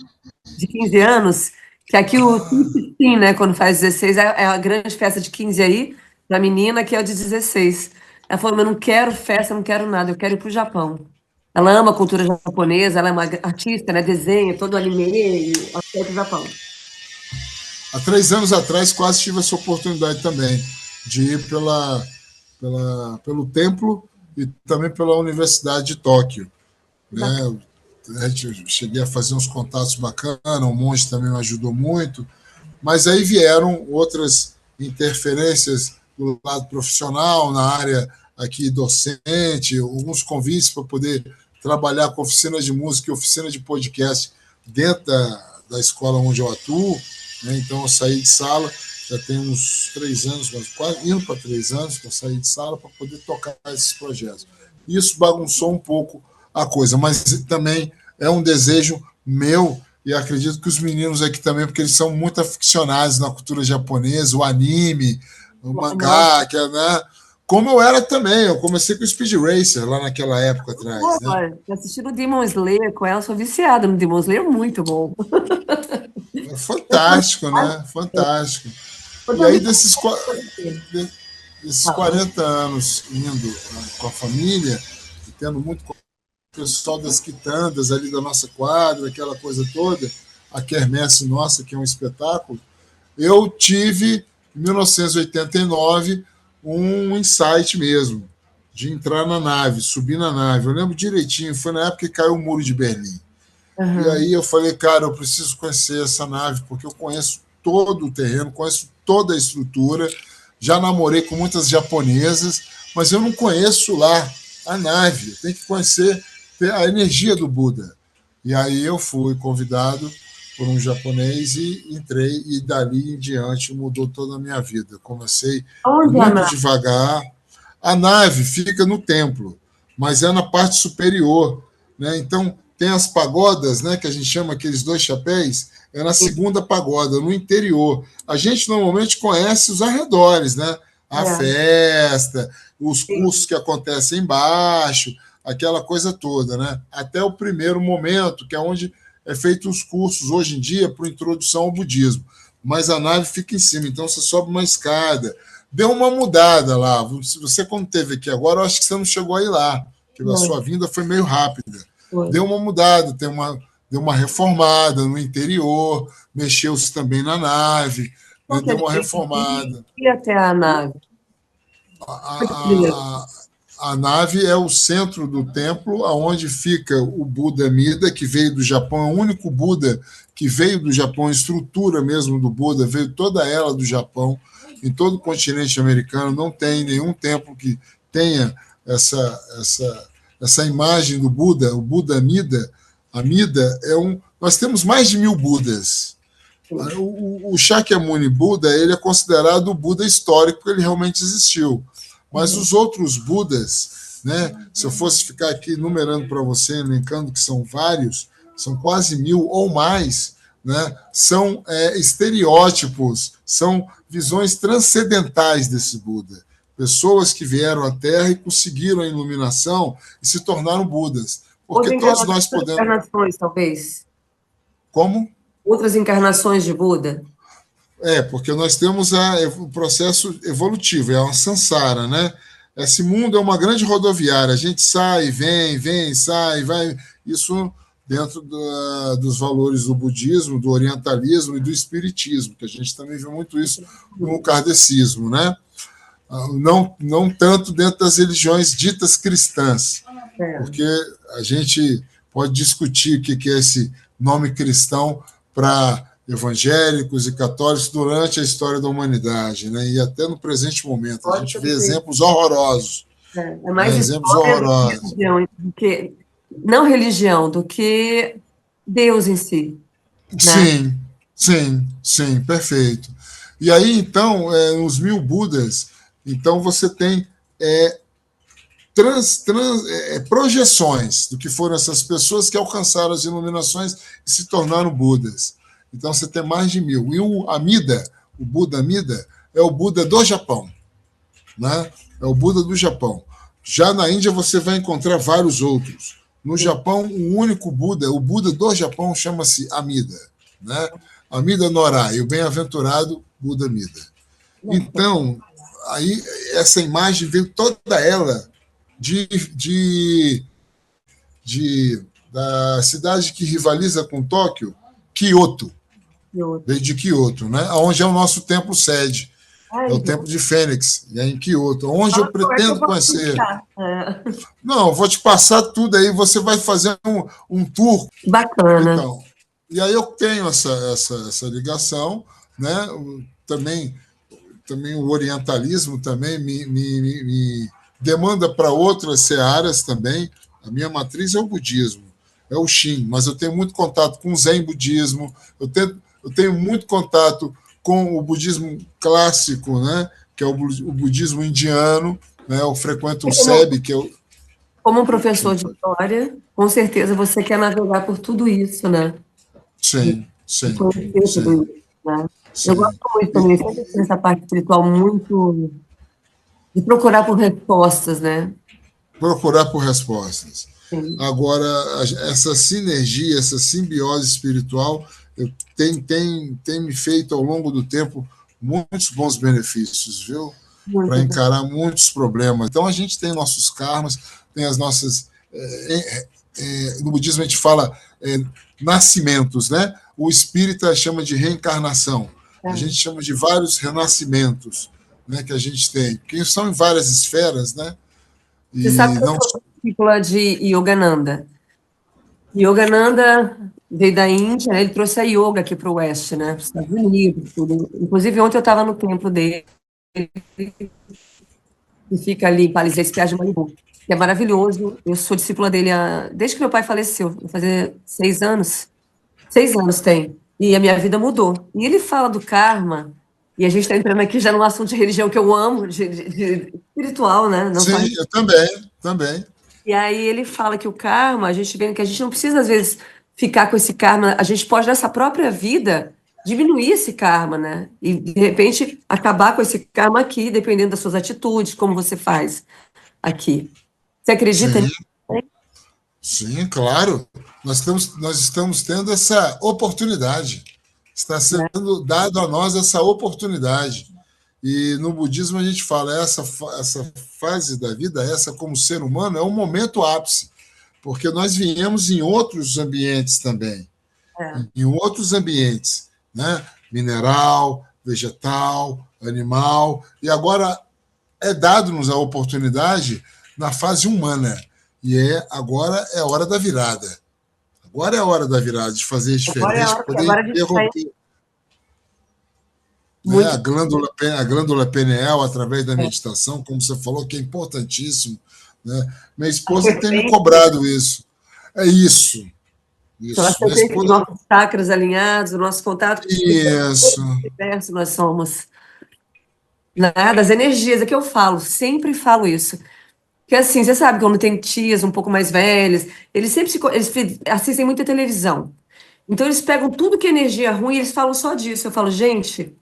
15 anos, que aqui o sim, né, quando faz 16, é a grande festa de 15 aí, da menina, que é o de 16. Ela falou, mas eu não quero festa, eu não quero nada, eu quero ir para o Japão. Ela ama a cultura japonesa, ela é uma artista, né, desenha todo anime, e ela quer ir para o Japão. Há 3 anos atrás, quase tive essa oportunidade também de ir pelo templo e também pela Universidade de Tóquio, Bacana. né? Eu cheguei a fazer uns contatos bacanas, o monge também me ajudou muito, mas aí vieram outras interferências do lado profissional, na área aqui docente, alguns convites para poder trabalhar com oficina de música e oficina de podcast dentro da escola onde eu atuo, né? Então eu saí de sala, já tem uns 3 anos, mas quase indo para 3 anos que eu saí de sala para poder tocar esses projetos. Isso bagunçou um pouco a coisa, mas também é um desejo meu e acredito que os meninos aqui também, porque eles são muito aficionados na cultura japonesa, o anime, o Nossa, mangá, que é, né? Como eu era também, eu comecei com o Speed Racer lá naquela época atrás, né? assistindo Demon Slayer com ela, sou viciada no Demon Slayer, muito bom. É fantástico, né? Fantástico. E aí, desses Fala. 40 anos indo com a família, e tendo muito com o pessoal das quitandas ali da nossa quadra, aquela coisa toda, a quermesse nossa, que é um espetáculo, eu tive, em 1989, um insight mesmo, de entrar na nave, subir na nave. Eu lembro direitinho, foi na época que caiu o Muro de Berlim. E Aham. aí eu falei, cara, eu preciso conhecer essa nave, porque eu conheço todo o terreno, conheço toda a estrutura, já namorei com muitas japonesas, mas eu não conheço lá a nave, eu tenho que conhecer a energia do Buda. E aí eu fui convidado por um japonês e entrei, e dali em diante mudou toda a minha vida. Comecei Onde, muito Ana? devagar. A nave fica no templo, mas é na parte superior, né? Então tem as pagodas, né, que a gente chama aqueles dois chapéus, é na segunda pagoda, no interior. A gente normalmente conhece os arredores, né? A É, festa, os cursos sim. que acontecem embaixo, aquela coisa toda, né? Até o primeiro momento, que é onde é feito os cursos hoje em dia para introdução ao budismo. Mas a nave fica em cima, então você sobe uma escada. Deu uma mudada lá. Você, quando esteve aqui agora, eu acho que você não chegou aí lá, porque a Foi, sua vinda foi meio rápida. foi. Deu uma mudada, deu uma reformada no interior, mexeu-se também na nave, Qual né? que é a Deu uma diferença de reformada. ir até a nave? A, a nave é o centro do templo, aonde fica o Buda Amida, que veio do Japão, é o único Buda que veio do Japão, a estrutura mesmo do Buda, veio toda ela do Japão. Em todo o continente americano não tem nenhum templo que tenha essa imagem do Buda, o Buda Amida. Amida é um. Nós temos mais de 1000 Budas. O Shakyamuni Buda ele é considerado o Buda histórico, porque ele realmente existiu. Mas os outros Budas, né, se eu fosse ficar aqui numerando para você, elencando que são vários, são quase 1000 ou mais, né, são estereótipos, são visões transcendentais desse Buda. Pessoas que vieram à Terra e conseguiram a iluminação e se tornaram Budas. Porque todos nós podemos. Encarnações, talvez. Como? Outras encarnações de Buda. Porque nós temos o processo evolutivo, é uma samsara, né? Esse mundo é uma grande rodoviária, a gente sai, vem, sai, vai. Isso dentro dos valores do budismo, do orientalismo e do espiritismo, que a gente também vê muito isso no kardecismo, né? Não tanto dentro das religiões ditas cristãs, porque a gente pode discutir o que é esse nome cristão para evangélicos e católicos durante a história da humanidade, né? E até no presente momento. A gente vê exemplos horrorosos. É mais exemplos horrorosos. Religião, não religião, do que Deus em si. Né? Sim, perfeito. E aí, então, nos 1000 Budas, então você tem projeções do que foram essas pessoas que alcançaram as iluminações e se tornaram Budas. Então você tem mais de 1000. E o Amida, o Buda Amida, é o Buda do Japão. Né? É o Buda do Japão. Já na Índia você vai encontrar vários outros. No Japão, o único Buda, o Buda do Japão, chama-se Amida. Né? Amida Norai, o bem-aventurado Buda Amida. Então, aí essa imagem veio toda ela da cidade que rivaliza com Tóquio, Kyoto. Veio de Kyoto, né? Onde é o nosso templo sede. É o templo de Fênix, em Kyoto, onde eu pretendo conhecer. Não, vou te passar tudo aí, você vai fazer um tour. Bacana. Então, e aí eu tenho essa ligação, né? Também o orientalismo também me demanda para outras searas também. A minha matriz é o budismo, é o Shin, mas eu tenho muito contato com o Zen budismo, eu tenho muito contato com o budismo clássico, né, que é o budismo indiano, né, eu frequento o SEB, que é o... Como um professor de história, com certeza você quer navegar por tudo isso, né? Sim. Tudo isso, né? Sim. Eu gosto muito também, sempre dessa parte espiritual muito... de procurar por respostas, né? Procurar por respostas. Sim. Agora, essa sinergia, essa simbiose espiritual tem me feito, ao longo do tempo, muitos bons benefícios, viu? Para encarar muitos problemas. Então, a gente tem nossos karmas, tem as nossas... no budismo, a gente fala nascimentos, né? O espírita chama de reencarnação. A gente chama de vários renascimentos, né, que a gente tem, que são em várias esferas, né? Você sabe que eu sou discípula de Yogananda. Yogananda veio da Índia, né? Ele trouxe a yoga aqui para o Oeste, né? Para os Estados Unidos, tudo. Inclusive, ontem eu estava no templo dele, que fica ali em Palisades, Piazza de Malibu, que é maravilhoso. Eu sou discípula dele desde que meu pai faleceu, vai fazer 6 anos. 6 anos tem. E a minha vida mudou. E ele fala do karma, e a gente está entrando aqui já num assunto de religião que eu amo, de espiritual, né? Não Sim, só... eu também. E aí ele fala que o karma, a gente vê que a gente não precisa, às vezes, ficar com esse karma, a gente pode, nessa própria vida, diminuir esse karma, né? E, de repente, acabar com esse karma aqui, dependendo das suas atitudes, como você faz aqui. Você acredita nisso? Sim, claro. Nós estamos tendo essa oportunidade. Está sendo dado a nós essa oportunidade. E no budismo a gente fala essa fase da vida, essa como ser humano, é um momento ápice, porque nós viemos em outros ambientes também, em outros ambientes, né? Mineral, vegetal, animal, e agora é dado-nos a oportunidade na fase humana. E agora é a hora da virada. Agora é a hora da virada, de fazer Agora é a diferente, hora que poder agora a gente está interromper, né, muito. a glândula pineal através da meditação, como você falou, que é importantíssimo. Né? Minha A esposa tem me frequência, cobrado isso. É isso. a Isso. Minha frequência dos esposa. nossos chakras alinhados, o nosso contato com Isso. o universo nós somos. Né? Das energias, é que eu falo, sempre falo isso. Porque assim, você sabe, quando tem tias um pouco mais velhas, eles sempre assistem muita televisão. Então eles pegam tudo que é energia ruim e eles falam só disso. Eu falo, gente,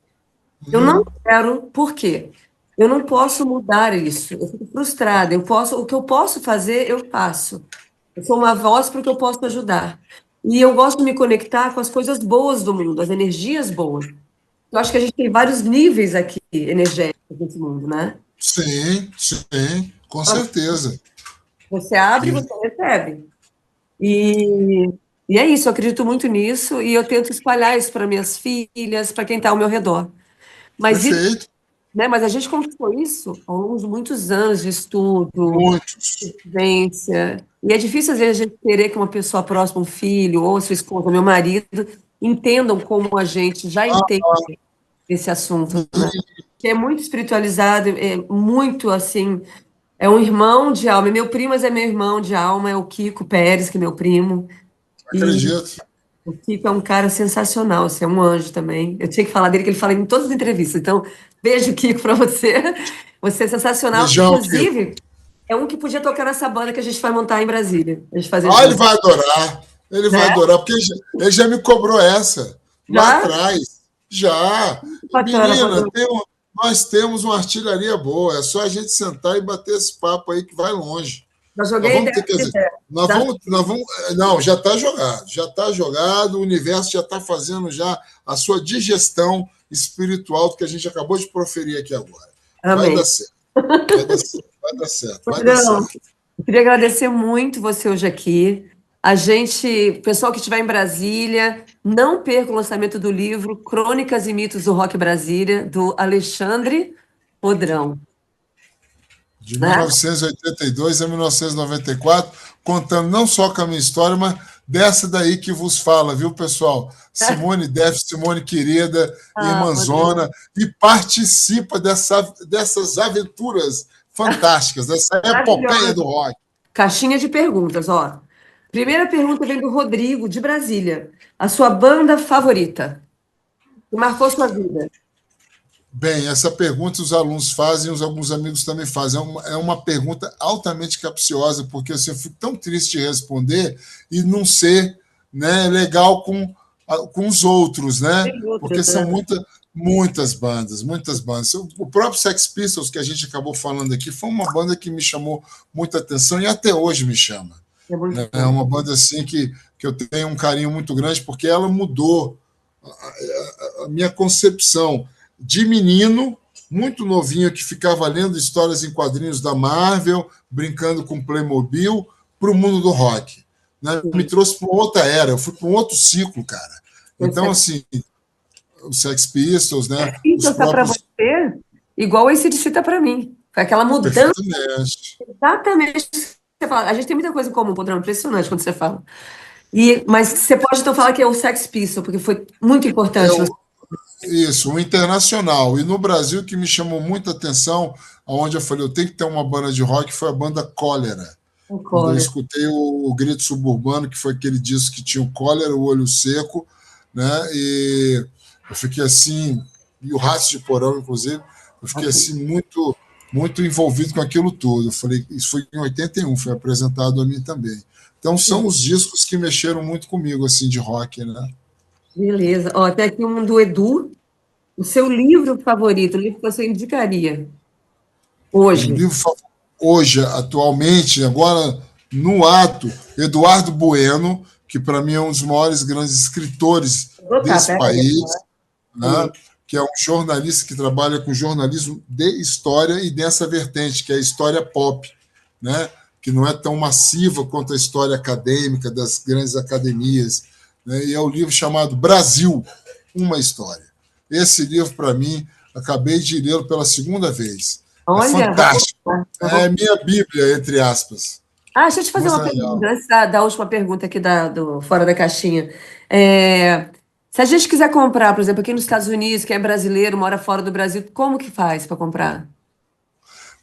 eu não quero, por quê? Eu não posso mudar isso. Eu fico frustrada. O que eu posso fazer, eu faço. Eu sou uma voz porque eu posso ajudar. E eu gosto de me conectar com as coisas boas do mundo, as energias boas. Eu acho que a gente tem vários níveis aqui energéticos nesse mundo, né? Sim, sim, com certeza. Você abre, E- você recebe. E, e é isso, eu acredito muito nisso e eu tento espalhar isso para minhas filhas, para quem está ao meu redor. Mas isso, Perfeito. né, mas a gente conquistou isso ao longo de muitos anos de estudo, Muitos. vivência. E é difícil, às vezes, a gente querer que uma pessoa próxima, um filho, ou sua esposa, meu marido, entendam como a gente já entende esse assunto, né? Que é muito espiritualizado, é muito assim. É um irmão de alma. É meu primo, mas é meu irmão de alma, é o Kiko Pérez, que é meu primo. E Acredito. o Kiko é um cara sensacional, assim, é um anjo também. Eu tinha que falar dele, que ele fala em todas as entrevistas. Então, beijo, Kiko, para você. Você é sensacional. Beijão, Kiko. Inclusive, é um que podia tocar nessa banda que a gente vai montar em Brasília. A gente fazer Ah, ele junto. vai adorar. Ele vai Né? adorar, porque ele já me cobrou essa lá Já? atrás. Já. Bacana. Menina, nós temos uma artilharia boa. É só a gente sentar e bater esse papo aí que vai longe. Já Nós joguei vamos ideia. ter, quer dizer, não, já está jogado, já está jogado, o universo já está fazendo já a sua digestão espiritual do que a gente acabou de proferir aqui agora. Vai dar Amém. certo, vai dar certo, vai dar certo, vai dar Padrão, certo. eu queria agradecer muito você hoje aqui. A gente, pessoal que estiver em Brasília, não perca o lançamento do livro Crônicas e Mitos do Rock Brasília, do Alexandre Podrão, De né? 1982 a 1994, contando não só com a minha história, mas dessa daí que vos fala, viu, pessoal? Simone Def, Simone querida, Ah, Podrão. irmãzona, e participa dessas aventuras fantásticas, dessa epopeia Maravilhosa. do rock. Caixinha de perguntas, ó. Primeira pergunta vem do Rodrigo, de Brasília. A sua banda favorita? Que marcou sua vida? Bem, essa pergunta os alunos fazem, alguns amigos também fazem. É uma pergunta altamente capciosa, porque assim, eu fico tão triste de responder e não ser, né, legal com os outros, né? Tem outras, Porque são né? muitas bandas, muitas bandas. O próprio Sex Pistols, que a gente acabou falando aqui, foi uma banda que me chamou muita atenção e até hoje me chama. É muito Né? É bom. uma banda assim que eu tenho um carinho muito grande, porque ela mudou a minha concepção de menino, muito novinho, que ficava lendo histórias em quadrinhos da Marvel, brincando com Playmobil, para o mundo do rock. Né? Me Sim. trouxe para outra era, eu fui para um outro ciclo, cara. Então, Você assim, os Sex Pistols, né? Os está para próprios. você igual esse DC tá para mim. Foi aquela mudança Perfeitamente. exatamente. Que você fala. A gente tem muita coisa em comum, Podrão, impressionante quando você fala. Mas você pode então falar que é o Sex Pistol, porque foi muito É importante. isso, o internacional. E no Brasil, que me chamou muita atenção, onde eu falei, eu tenho que ter uma banda de rock, foi a banda Cólera. Quando eu Concordo. escutei o Grito Suburbano, que foi aquele disco que tinha o Cólera, o Olho Seco, né? E eu fiquei assim, e o Ratos de Porão, inclusive, eu fiquei assim muito envolvido com aquilo tudo. Eu falei, isso foi em 81, foi apresentado a mim também. Então são os discos que mexeram muito comigo, assim, de rock, né? Beleza. Ó, tem aqui um do Edu. O seu livro favorito, o livro que você indicaria O hoje? livro hoje, atualmente, agora no ato, Eduardo Bueno, que para mim é um dos maiores grandes escritores Vou botar, desse pera aí. país, né? Que é um jornalista que trabalha com jornalismo de história e dessa vertente, que é a história pop, né? Que não é tão massiva quanto a história acadêmica das grandes academias. Né? E é o livro chamado Brasil, uma história. esse livro, para mim, acabei de lê-lo pela segunda vez. É Olha, fantástico. É minha Bíblia, entre aspas. deixa eu te fazer Muito uma legal. pergunta, antes da última pergunta aqui do Fora da Caixinha. É, se a gente quiser comprar, por exemplo, aqui nos Estados Unidos, quem é brasileiro, mora fora do Brasil, como que faz para comprar?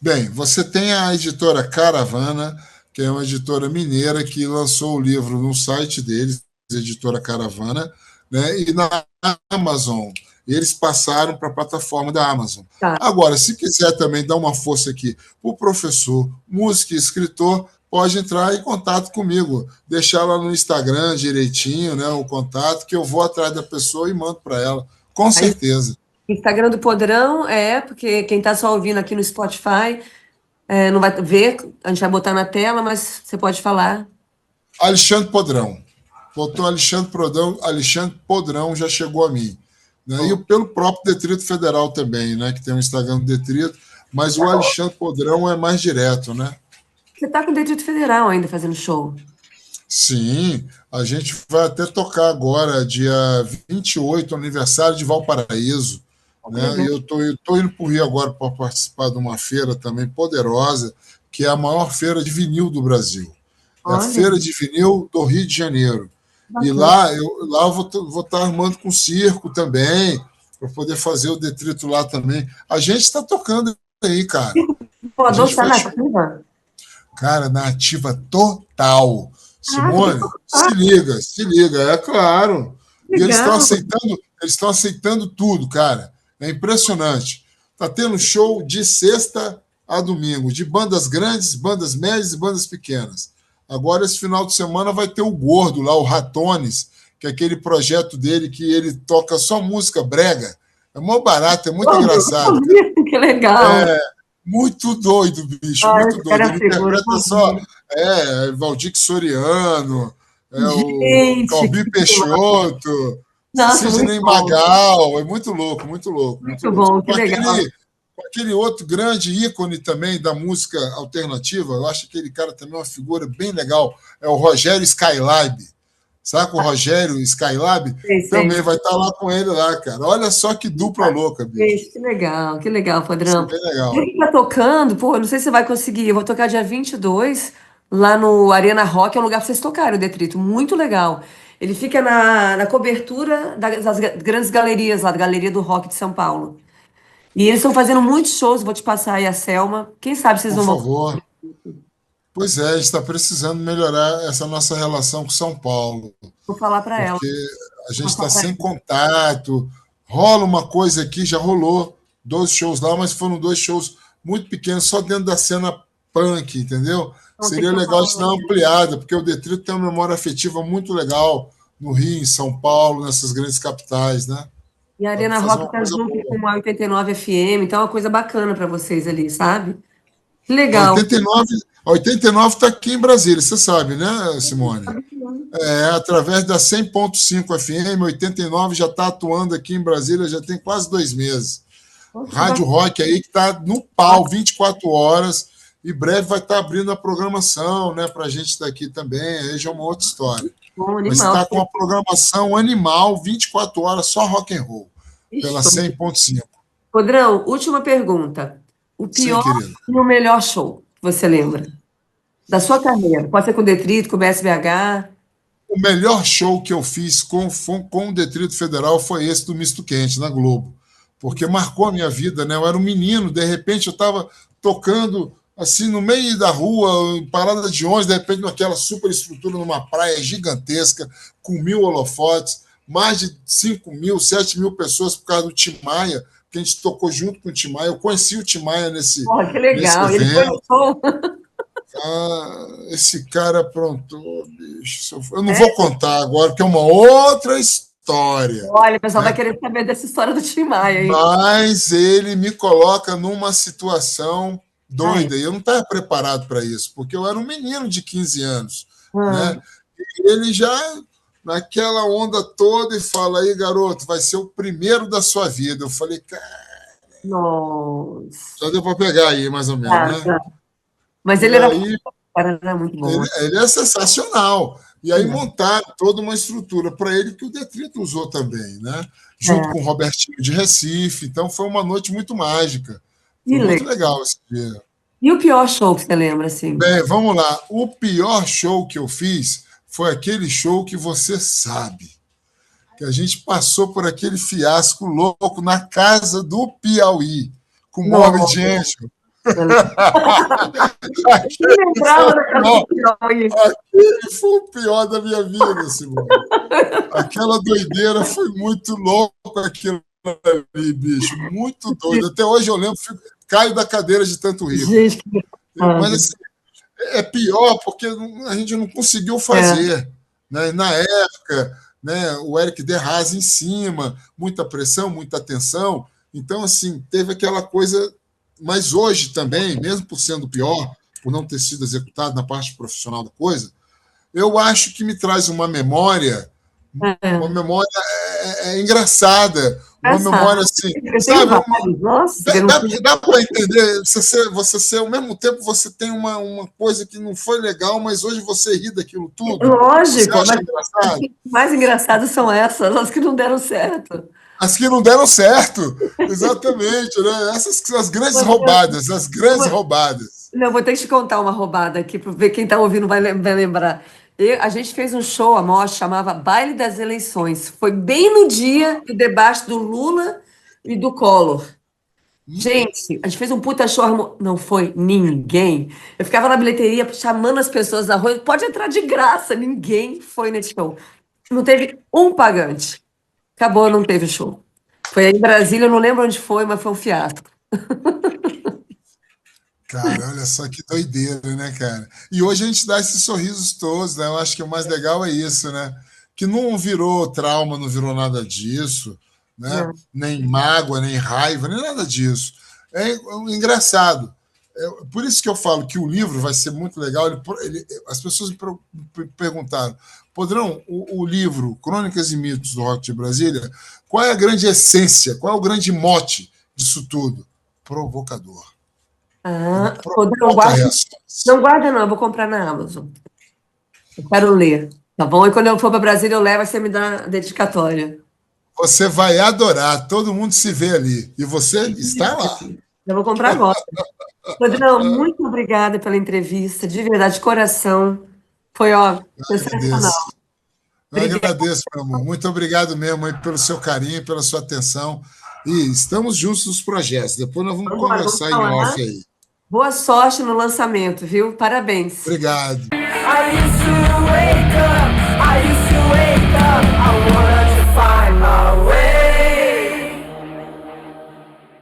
Bem, você tem a editora Caravana, que é uma editora mineira que lançou o livro no site deles, editora Caravana, né? E na Amazon. Eles passaram para a plataforma da Amazon. Tá. Agora, se quiser também dar uma força aqui para o professor, músico e escritor, pode entrar em contato comigo, deixar lá no Instagram direitinho, né, o contato, que eu vou atrás da pessoa e mando para ela, com Aí, certeza. Instagram do Podrão porque quem está só ouvindo aqui no Spotify não vai ver, a gente vai botar na tela, mas você pode falar. Alexandre Podrão. Botou Alexandre Podrão já chegou a mim. Né? E Bom, pelo próprio Detrito Federal também, né? Que tem um Instagram do Detrito, mas o Alexandre Podrão é mais direto, né? você está com o Distrito Federal ainda fazendo show. Sim, a gente vai até tocar agora, dia 28, aniversário de Valparaíso. Pô, que Né? E legal. eu tô indo para o Rio agora para participar de uma feira também poderosa, que é a maior feira de vinil do Brasil. É a Olha, Feira de Vinil do Rio de Janeiro. E bacana. lá eu vou estar armando com circo também, para poder fazer o detrito lá também. A gente está tocando aí, cara. Pô, a A dor gente está faz show, nativa? cara, na ativa total. Ah, você tem que Simone, tocar. se liga, é claro. E Legal. eles estão aceitando tudo, cara. É impressionante. Tá tendo show de sexta a domingo, de bandas grandes, bandas médias e bandas pequenas. Agora, esse final de semana, vai ter o Gordo lá, o Ratones, que é aquele projeto dele que ele toca só música brega. É mó barato, é muito engraçado. Que legal. Muito doido, bicho, Ah, muito esse cara doido. é Ele figura. interpreta só Valdir Soriano, o Gente, Calbi que demais. Peixoto, Nossa, muito Sidney bom. Magal. É muito louco, muito louco, muito Muito louco. bom, que legal. Com aquele outro grande ícone também da música alternativa, eu acho que aquele cara também é uma figura bem legal, é o Rogério Skylab. Sabe o Rogério Skylab? Sei, sei. Também vai estar lá com ele lá, cara. Olha só que dupla louca, bicho. Gente, que legal, Isso é Padrão. bem legal. Ele tá tocando, pô, eu não sei se você vai conseguir. Eu vou tocar dia 22 lá no Arena Rock, é um lugar pra vocês tocarem o Detrito. Muito legal. Ele fica na cobertura das grandes galerias lá, da Galeria do Rock de São Paulo. E eles estão fazendo muitos shows, vou te passar aí a Selma. Quem sabe vocês Por não vão. favor. Pois é, a gente está precisando melhorar essa nossa relação com São Paulo, Vou falar pra ela. porque a gente Vou está falar pra sem ela. contato. Rola uma coisa aqui, já rolou 2 shows lá, mas foram 2 shows muito pequenos, só dentro da cena punk, entendeu? Então, tem que Seria tocar legal lá. isso dar uma ampliada, porque o Detrito tem uma memória afetiva muito legal no Rio, em São Paulo, nessas grandes capitais, né? E a Dá para Arena fazer Rock uma tá coisa junto boa. com a 89 FM, então é uma coisa bacana pra vocês ali, sabe? Que A legal. 89, a 89 está aqui em Brasília, você sabe, né, Simone? Através da 100.5 FM, 89 já está atuando aqui em Brasília, já tem quase 2 meses. Poxa, que Rádio Rock aí que está no pau 24 horas, e breve vai estar abrindo a programação, né, para a gente daqui também, aí já é uma outra história. bom, Mas animal. está com a programação animal, 24 horas, só rock and roll, pela Ixi, 100.5. Podrão, última pergunta. O Sim, pior querido. e o melhor show que você lembra? Da sua carreira. Pode ser com Detrito, com o BSBH. O melhor show que eu fiz com o Detrito Federal foi esse do Misto Quente, na Globo. Porque marcou a minha vida, né? Eu era um menino, de repente eu estava tocando assim no meio da rua, em parada de ônibus, de repente naquela superestrutura, numa praia gigantesca, com 1.000 holofotes, mais de 5.000, 7.000 pessoas por causa do Tim Maia, que a gente tocou junto com o Tim Maia. Eu conheci o Tim Maia Porra, que nesse legal. Ele foi no evento. show. Esse cara aprontou, bicho. Eu não vou É? contar agora, que é uma outra história, Olha, o pessoal vai né? querer saber dessa história do Tim Maia, hein? Mas ele me coloca numa situação Ai, doida. E eu não estava preparado para isso, porque eu era um menino de 15 anos, ah, né? E ele já, naquela onda toda, e fala: aí, garoto, vai ser o primeiro da sua vida. Eu falei: cara, nossa. já deu para pegar aí, mais ou menos, Tá, né? tá. Mas E ele era, aí cara, era muito bom. ele é sensacional. E aí montaram toda uma estrutura para ele que o Detrito usou também, né? Junto com o Robertinho de Recife. Então foi uma noite muito mágica. Foi muito legal esse dia. E o pior show que você lembra, assim? Bem, vamos lá. O pior show que eu fiz foi aquele show que você sabe. Que a gente passou por aquele fiasco louco na casa do Piauí, com o Morbid Angel. Aquele foi o pior da minha vida, Simone. Aquela doideira foi muito louca, aquilo ali, bicho. Muito doido. Até hoje eu lembro, caio da cadeira de tanto rir. Mas assim, é pior porque a gente não conseguiu fazer. Né? Na época, né, o Eric Derraz em cima, muita pressão, muita tensão. Então, assim, teve aquela coisa. Mas hoje também, mesmo por sendo pior, por não ter sido executado na parte profissional da coisa, eu acho que me traz uma memória engraçada, uma memória assim, sabe? Dá para entender, você ser, ao mesmo tempo você tem uma coisa que não foi legal, mas hoje você ri daquilo tudo. Lógico, mas engraçado? As mais engraçadas são essas, as que não deram certo. As que não deram certo, exatamente, né? Essas são as grandes roubadas, as grandes roubadas. Não, vou ter que te contar uma roubada aqui, para ver quem está ouvindo vai lembrar. A gente fez um show, a mostra, chamava Baile das Eleições. Foi bem no dia do debate do Lula e do Collor. Gente, a gente fez um puta show, não foi ninguém. Eu ficava na bilheteria chamando as pessoas da rua, pode entrar de graça, ninguém foi nesse show. Não teve um pagante. Acabou, não teve show. Foi aí em Brasília, eu não lembro onde foi, mas foi um fiasco. Cara, olha só que doideira, né, cara? E hoje a gente dá esses sorrisos todos, né? Eu acho que o mais legal é isso, né? Que não virou trauma, não virou nada disso, né? Nem mágoa, nem raiva, nem nada disso. É engraçado. Por isso que eu falo que o livro vai ser muito legal. As pessoas me perguntaram, Podrão, o livro Crônicas e Mitos do Rock de Brasília, qual é a grande essência, qual é o grande mote disso tudo? Provocador. Não guarda, não, eu vou comprar na Amazon. Eu quero ler, tá bom? E quando eu for para Brasília, eu levo, você me dá a dedicatória. Você vai adorar, todo mundo se vê ali. E você está lá. Eu vou comprar agora. Podrão, muito obrigada pela entrevista, de verdade, de coração. Foi, sensacional. Eu agradeço, meu amor. Muito obrigado mesmo aí pelo seu carinho, pela sua atenção. E estamos juntos nos projetos. Depois nós vamos conversar em off aí. Boa sorte no lançamento, viu? Parabéns. Obrigado.